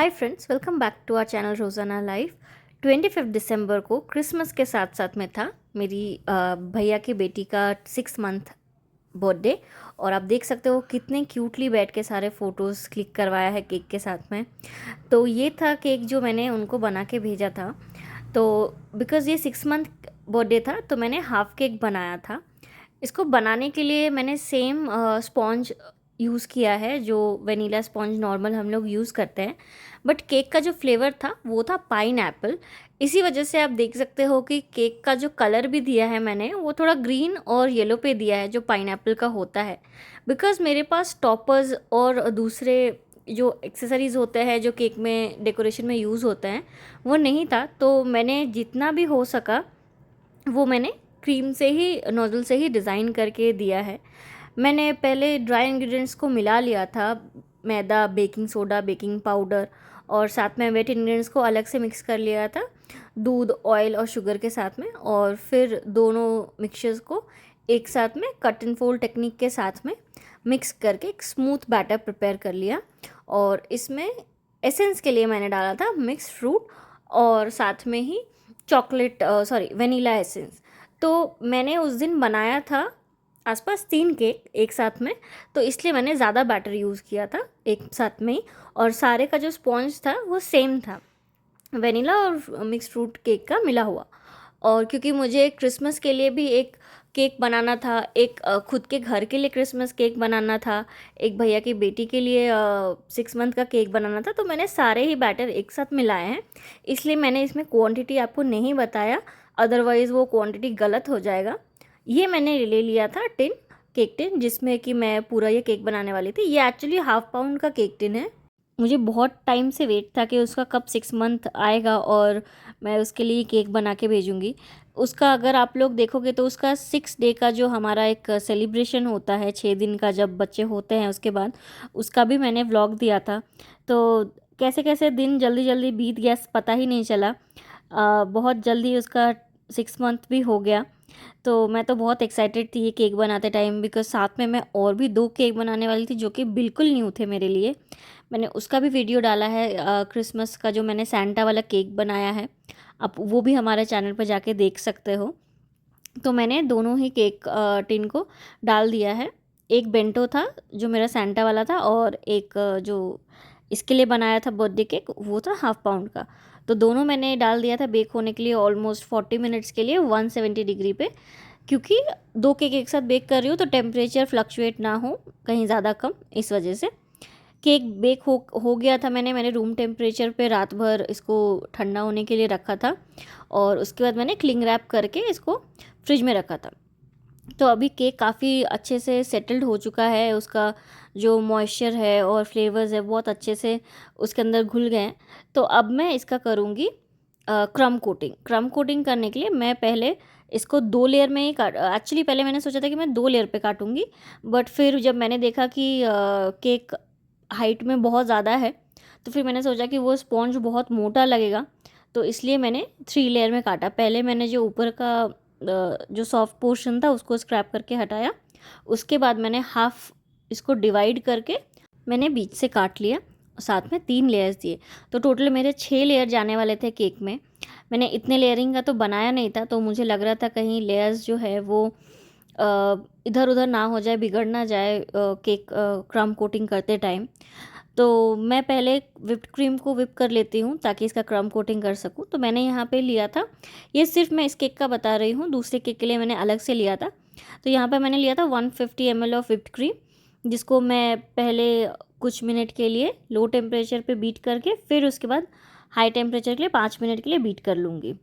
Hi friends, welcome back to our channel Rozana life. 25 दिसंबर को Christmas के साथ साथ में था मेरी भैया की बेटी का 6 मंथ बर्थडे। और आप देख सकते हो कितने क्यूटली बैठ के सारे फ़ोटोज़ क्लिक करवाया है केक के साथ में। तो ये था केक जो मैंने उनको बना के भेजा था। तो बिकॉज़ ये 6 मंथ बर्थडे था तो मैंने हाफ़ केक बनाया था। इसको बनाने के लिए मैंने सेम स्पॉन्ज यूज़ किया है जो वनीला स्पॉन्ज नॉर्मल हम लोग यूज़ करते हैं। बट केक का जो फ्लेवर था वो था पाइनएप्पल। इसी वजह से आप देख सकते हो कि केक का जो कलर भी दिया है मैंने वो थोड़ा ग्रीन और येलो पे दिया है जो पाइनएप्पल का होता है। बिकॉज़ मेरे पास टॉपर्स और दूसरे जो एक्सेसरीज़ होते हैं जो केक में डेकोरेशन में यूज़ होते हैं वो नहीं था, तो मैंने जितना भी हो सका वो मैंने क्रीम से ही नोज़ल से ही डिज़ाइन करके दिया है। मैंने पहले ड्राई इंग्रेडिएंट्स को मिला लिया था, मैदा, बेकिंग सोडा, बेकिंग पाउडर और साथ में वेट इंग्रेडिएंट्स को अलग से मिक्स कर लिया था दूध, ऑयल और शुगर के साथ में। और फिर दोनों मिक्सचर्स को एक साथ में कट एंड फोल्ड टेक्निक के साथ में मिक्स करके एक स्मूथ बैटर प्रिपेयर कर लिया। और इसमें एसेंस के लिए मैंने डाला था मिक्स फ्रूट और साथ में ही चॉकलेट वनीला एसेंस। तो मैंने उस दिन बनाया था आसपास 3 केक एक साथ में, तो इसलिए मैंने ज़्यादा बैटर यूज़ किया था एक साथ में ही। और सारे का जो स्पॉन्ज था वो सेम था, वेनिला और मिक्स फ्रूट केक का मिला हुआ। और क्योंकि मुझे क्रिसमस के लिए भी एक केक बनाना था, एक खुद के घर के लिए क्रिसमस केक बनाना था, एक भैया की बेटी के लिए 6 मंथ का केक बनाना था, तो मैंने सारे ही बैटर एक साथ मिलाए हैं। इसलिए मैंने इसमें क्वांटिटी आपको नहीं बताया, अदरवाइज़ वो क्वांटिटी गलत हो जाएगा। ये मैंने ले लिया था केक टिन जिसमें कि मैं पूरा ये केक बनाने वाली थी। ये एक्चुअली हाफ पाउंड का केक टिन है। मुझे बहुत टाइम से वेट था कि उसका कब 6 मंथ आएगा और मैं उसके लिए केक बना के भेजूँगी। उसका अगर आप लोग देखोगे तो उसका 6 डे का जो हमारा एक सेलिब्रेशन होता है, 6 दिन का जब बच्चे होते हैं उसके बाद, उसका भी मैंने व्लॉग दिया था। तो कैसे कैसे दिन जल्दी जल्दी बीत गया पता ही नहीं चला। बहुत जल्दी उसका 6 मंथ भी हो गया। तो मैं तो बहुत एक्साइटेड थी ये केक बनाते टाइम, बिकॉज़ साथ में मैं और भी 2 केक बनाने वाली थी जो कि बिल्कुल न्यू थे मेरे लिए। मैंने उसका भी वीडियो डाला है, क्रिसमस का जो मैंने सैंटा वाला केक बनाया है, आप वो भी हमारे चैनल पर जाके देख सकते हो। तो मैंने दोनों ही केक टिन को डाल दिया है। एक बेंटो था जो मेरा सैंटा वाला था और एक जो इसके लिए बनाया था बर्थडे केक वो था हाफ पाउंड का। तो दोनों मैंने डाल दिया था बेक होने के लिए ऑलमोस्ट 40 मिनट्स के लिए 170 डिग्री पे। क्योंकि 2 केक एक साथ बेक कर रही हूँ तो टेम्परेचर फ्लक्चुएट ना हो कहीं ज़्यादा कम, इस वजह से। केक बेक हो गया था। मैंने रूम टेम्परेचर पे रात भर इसको ठंडा होने के लिए रखा था और उसके बाद मैंने क्लिंग रैप करके इसको फ्रिज में रखा था। तो अभी केक काफ़ी अच्छे से सेटल्ड हो चुका है, उसका जो मॉइस्चर है और फ्लेवर्स है बहुत अच्छे से उसके अंदर घुल गए हैं। तो अब मैं इसका करूँगी क्रम कोटिंग करने के लिए मैं पहले इसको 2 लेयर में ही काट एक्चुअली पहले मैंने सोचा था कि मैं 2 लेयर पे काटूँगी, बट फिर जब मैंने देखा कि केक हाइट में बहुत ज़्यादा है तो फिर मैंने सोचा कि वो स्पॉन्ज बहुत मोटा लगेगा, तो इसलिए मैंने 3 लेयर में काटा। पहले मैंने जो ऊपर का जो सॉफ्ट पोर्शन था उसको स्क्रैप करके हटाया, उसके बाद मैंने हाफ इसको डिवाइड करके मैंने बीच से काट लिया, साथ में 3 लेयर्स दिए। तो टोटल मेरे 6 लेयर जाने वाले थे केक में। मैंने इतने लेयरिंग का तो बनाया नहीं था, तो मुझे लग रहा था कहीं लेयर्स जो है वो इधर उधर ना हो जाए, बिगड़ ना जाए केक क्रम कोटिंग करते टाइम। तो मैं पहले व्हिप्ड क्रीम को व्हिप कर लेती हूँ ताकि इसका क्रम कोटिंग कर सकूँ। तो मैंने यहाँ पे लिया था, ये सिर्फ मैं इस केक का बता रही हूँ, दूसरे केक के लिए मैंने अलग से लिया था। तो यहाँ पे मैंने लिया था 150 ml ऑफ व्हिप्ड क्रीम, जिसको मैं पहले कुछ मिनट के लिए लो टेम्परेचर पे बीट करके फिर उसके बाद हाई टेम्परेचर के लिए 5 मिनट के लिए बीट कर लूँगी।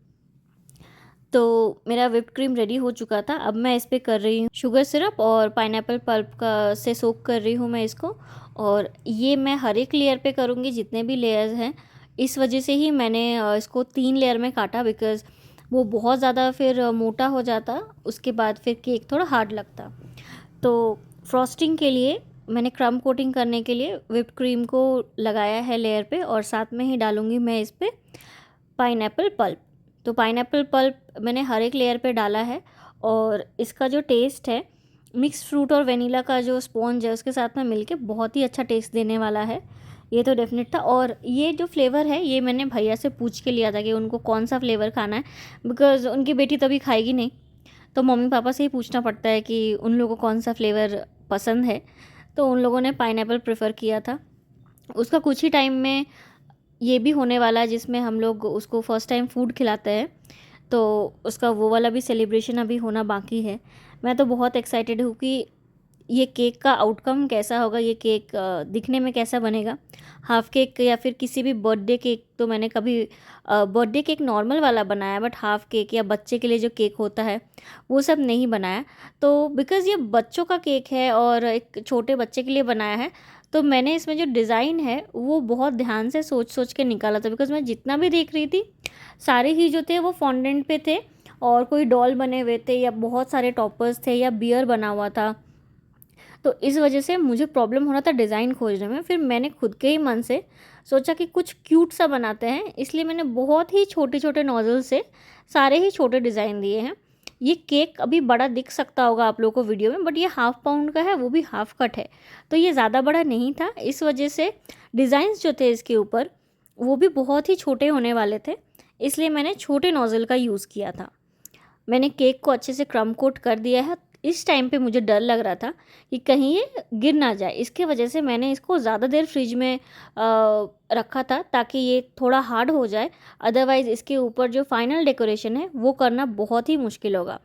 तो मेरा व्हिप्ड क्रीम रेडी हो चुका था। अब मैं इस पे कर रही हूँ शुगर सिरप और पाइनएप्पल पल्प का से सोक कर रही हूँ मैं इसको। और ये मैं हर एक लेयर पे करूँगी जितने भी लेयर्स हैं, इस वजह से ही मैंने इसको 3 लेयर में काटा, बिकॉज़ वो बहुत ज़्यादा फिर मोटा हो जाता, उसके बाद फिर केक थोड़ा हार्ड लगता। तो फ्रॉस्टिंग के लिए मैंने क्रम कोटिंग करने के लिए व्हिप्ड क्रीम को लगाया है लेयर पे और साथ में ही डालूँगी मैं इस पे पाइनएप्पल पल्प। तो पाइनएप्पल पल्प मैंने हर एक लेयर पे डाला है और इसका जो टेस्ट है मिक्स फ्रूट और वेनिला का जो स्पॉन्ज है उसके साथ में मिलके बहुत ही अच्छा टेस्ट देने वाला है। ये तो डेफिनेट था। और ये जो फ्लेवर है ये मैंने भैया से पूछ के लिया था कि उनको कौन सा फ्लेवर खाना है, बिकॉज़ उनकी बेटी तभी खाएगी नहीं, तो मम्मी पापा से ही पूछना पड़ता है कि उन लोगों को कौन सा फ्लेवर पसंद है। तो उन लोगों ने पाइनएप्पल प्रेफर किया था। उसका कुछ ही टाइम में ये भी होने वाला है जिसमें हम लोग उसको फर्स्ट टाइम फूड खिलाते हैं, तो उसका वो वाला भी सेलिब्रेशन अभी होना बाकी है। मैं तो बहुत एक्साइटेड हूँ कि ये केक का आउटकम कैसा होगा, ये केक दिखने में कैसा बनेगा। हाफ़ केक या फिर किसी भी बर्थडे केक तो मैंने कभी बर्थडे केक नॉर्मल वाला बनाया, बट हाफ़ केक या बच्चे के लिए जो केक होता है वो सब नहीं बनाया। तो बिकॉज़ ये बच्चों का केक है और एक छोटे बच्चे के लिए बनाया है, तो मैंने इसमें जो डिज़ाइन है वो बहुत ध्यान से सोच सोच के निकाला था। बिकॉज़ मैं जितना भी देख रही थी सारे ही जो थे वो फॉन्डेंट पे थे, और कोई डॉल बने हुए थे या बहुत सारे टॉपर्स थे या बियर बना हुआ था। तो इस वजह से मुझे प्रॉब्लम हो रहा था डिज़ाइन खोजने में। फिर मैंने खुद के ही मन से सोचा कि कुछ क्यूट सा बनाते हैं, इसलिए मैंने बहुत ही छोटे छोटे नोज़ल से सारे ही छोटे डिज़ाइन दिए हैं। ये केक अभी बड़ा दिख सकता होगा आप लोगों को वीडियो में, बट ये हाफ़ पाउंड का है, वो भी हाफ़ कट है, तो ये ज़्यादा बड़ा नहीं था। इस वजह से डिज़ाइंस जो थे इसके ऊपर वो भी बहुत ही छोटे होने वाले थे, इसलिए मैंने छोटे नोज़ल का यूज़ किया था। मैंने केक को अच्छे से क्रम कोट कर दिया है। इस टाइम पे मुझे डर लग रहा था कि कहीं ये गिर ना जाए, इसके वजह से मैंने इसको ज़्यादा देर फ्रिज में रखा था ताकि ये थोड़ा हार्ड हो जाए। अदरवाइज़ इसके ऊपर जो फाइनल डेकोरेशन है वो करना बहुत ही मुश्किल होगा।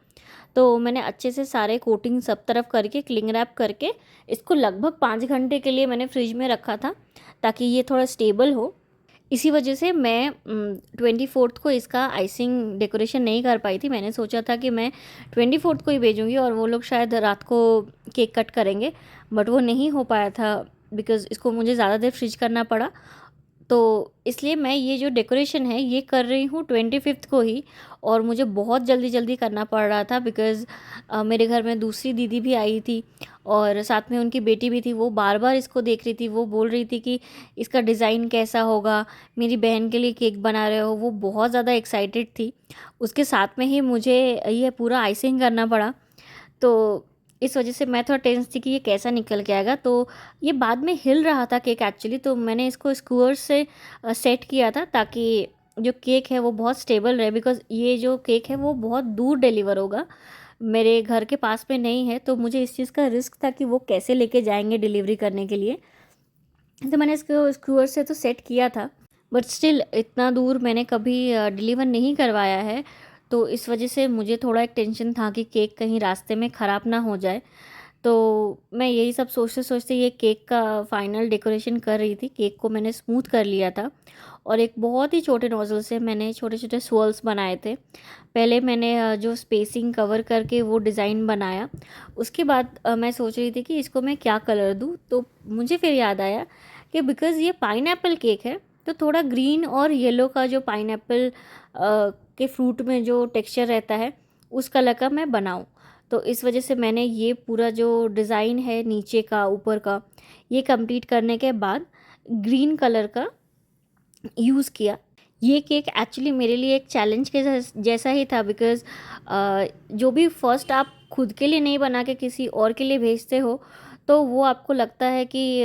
तो मैंने अच्छे से सारे कोटिंग सब तरफ करके क्लिंग रैप करके इसको लगभग 5 घंटे के लिए मैंने फ्रिज में रखा था ताकि ये थोड़ा स्टेबल हो। इसी वजह से मैं 24th को इसका आइसिंग डेकोरेशन नहीं कर पाई थी। मैंने सोचा था कि मैं 24th को ही भेजूँगी और वो लोग शायद रात को केक कट करेंगे, बट वो नहीं हो पाया था बिकॉज़ इसको मुझे ज़्यादा देर फ्रिज करना पड़ा। तो इसलिए मैं ये जो डेकोरेशन है ये कर रही हूँ 25th को ही, और मुझे बहुत जल्दी जल्दी करना पड़ रहा था बिकॉज़ मेरे घर में दूसरी दीदी भी आई थी और साथ में उनकी बेटी भी थी। वो बार बार इसको देख रही थी, वो बोल रही थी कि इसका डिज़ाइन कैसा होगा, मेरी बहन के लिए केक बना रहे हो। वो बहुत ज़्यादा एक्साइटेड थी। उसके साथ में ही मुझे ये पूरा आइसिंग करना पड़ा, तो इस वजह से मैं थोड़ा टेंस थी कि ये कैसा निकल के आएगा। तो ये बाद में हिल रहा था केक एक्चुअली, तो मैंने इसको स्क्यूअर से सेट किया था ताकि जो केक है वो बहुत स्टेबल रहे, बिकॉज़ ये जो केक है वो बहुत दूर डिलीवर होगा, मेरे घर के पास में नहीं है। तो मुझे इस चीज़ का रिस्क था कि वो कैसे लेके जाएंगे डिलीवरी करने के लिए। तो मैंने इसको स्क्रूअर से तो सेट किया था, बट स्टिल इतना दूर मैंने कभी डिलीवर नहीं करवाया है, तो इस वजह से मुझे थोड़ा एक टेंशन था कि केक कहीं रास्ते में ख़राब ना हो जाए। तो मैं यही सब सोचते सोचते ये केक का फाइनल डेकोरेशन कर रही थी। केक को मैंने स्मूथ कर लिया था और एक बहुत ही छोटे नोज़ल से मैंने छोटे छोटे swirls बनाए थे। पहले मैंने जो स्पेसिंग कवर करके वो डिज़ाइन बनाया, उसके बाद मैं सोच रही थी कि इसको मैं क्या कलर दूँ। तो मुझे फिर याद आया कि बिकॉज़ ये पाइनएप्पल केक है, तो थोड़ा ग्रीन और येलो का जो पाइनएप्पल के फ्रूट में जो टेक्सचर रहता है उस कलर का मैं बनाऊँ। तो इस वजह से मैंने ये पूरा जो डिज़ाइन है नीचे का ऊपर का, ये कंप्लीट करने के बाद ग्रीन कलर का यूज़ किया। ये केक एक्चुअली मेरे लिए एक चैलेंज के जैसा ही था, बिकॉज़ जो भी फर्स्ट आप खुद के लिए नहीं बना के किसी और के लिए भेजते हो, तो वो आपको लगता है कि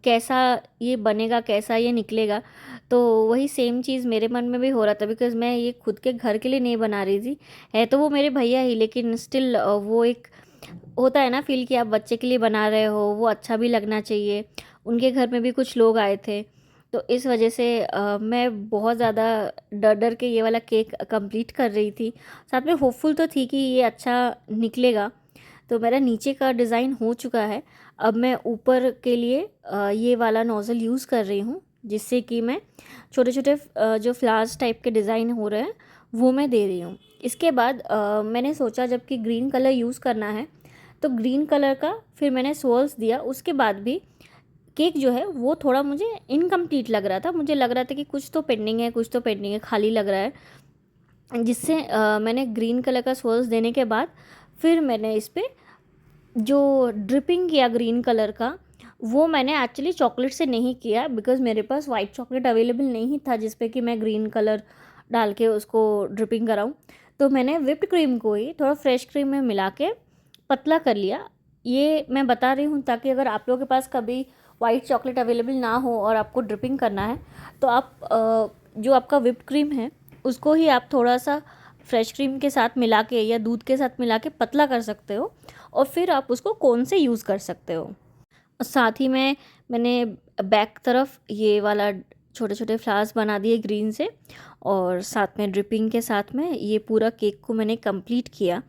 कैसा ये बनेगा, कैसा ये निकलेगा। तो वही सेम चीज़ मेरे मन में भी हो रहा था, बिकॉज़ मैं ये खुद के घर के लिए नहीं बना रही थी। है तो वो मेरे भैया ही, लेकिन स्टिल वो एक होता है ना फ़ील कि आप बच्चे के लिए बना रहे हो, वो अच्छा भी लगना चाहिए। उनके घर में भी कुछ लोग आए थे, तो इस वजह से मैं बहुत ज़्यादा डर डर के ये वाला केक कंप्लीट कर रही थी। साथ में होपफुल तो थी कि ये अच्छा निकलेगा। तो मेरा नीचे का डिज़ाइन हो चुका है। अब मैं ऊपर के लिए ये वाला नोज़ल यूज़ कर रही हूँ, जिससे कि मैं छोटे छोटे जो फ्लावर्स टाइप के डिज़ाइन हो रहे हैं वो मैं दे रही हूँ। इसके बाद मैंने सोचा जबकि ग्रीन कलर यूज़ करना है, तो ग्रीन कलर का फिर मैंने swirls दिया। उसके बाद भी केक जो है वो थोड़ा मुझे इनकम्प्लीट लग रहा था। मुझे लग रहा था कि कुछ तो पेंडिंग है, कुछ तो पेंडिंग है, खाली लग रहा है। जिससे मैंने ग्रीन कलर का swirls देने के बाद फिर मैंने इस पे जो ड्रिपिंग किया ग्रीन कलर का, वो मैंने एक्चुअली चॉकलेट से नहीं किया, बिकॉज़ मेरे पास वाइट चॉकलेट अवेलेबल नहीं था जिस पे कि मैं ग्रीन कलर डाल के उसको ड्रिपिंग कराऊँ। तो मैंने व्हिप्ड क्रीम को ही थोड़ा फ्रेश क्रीम में मिला के पतला कर लिया। ये मैं बता रही हूँ ताकि अगर आप लोगों के पास कभी वाइट चॉकलेट अवेलेबल ना हो और आपको ड्रिपिंग करना है तो आप जो आपका व्हिप्ड क्रीम है उसको ही आप थोड़ा सा फ्रेश क्रीम के साथ मिला के या दूध के साथ मिला के पतला कर सकते हो और फिर आप उसको कोन से यूज़ कर सकते हो। और साथ ही में मैंने बैक तरफ ये वाला छोटे छोटे फ्लावर्स बना दिए ग्रीन से, और साथ में ड्रिपिंग के साथ में ये पूरा केक को मैंने कंप्लीट किया।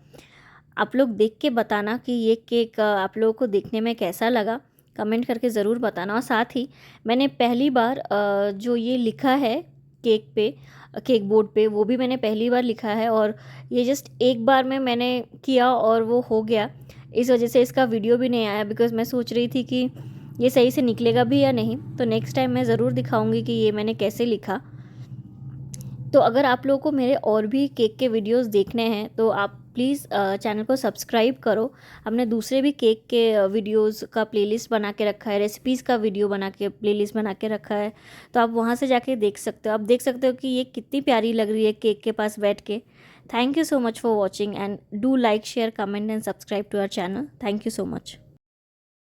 आप लोग देख के बताना कि ये केक आप लोगों को देखने में कैसा लगा, कमेंट करके ज़रूर बताना। और साथ ही मैंने पहली बार जो ये लिखा है केक पे, केक बोर्ड पे, वो भी मैंने पहली बार लिखा है और ये जस्ट एक बार में मैंने किया और वो हो गया। इस वजह से इसका वीडियो भी नहीं आया, बिकॉज़ मैं सोच रही थी कि ये सही से निकलेगा भी या नहीं। तो नेक्स्ट टाइम मैं ज़रूर दिखाऊंगी कि ये मैंने कैसे लिखा। तो अगर आप लोगों को मेरे और भी केक के वीडियोस देखने हैं तो आप प्लीज़ चैनल को सब्सक्राइब करो। हमने दूसरे भी केक के वीडियोस का प्लेलिस्ट बना के रखा है, रेसिपीज़ का वीडियो बना के प्लेलिस्ट बना के रखा है, तो आप वहाँ से जाके देख सकते हो। आप देख सकते हो कि ये कितनी प्यारी लग रही है केक के पास बैठ के। Thank you so much for watching and do like, share, comment and subscribe to our channel. Thank you so much.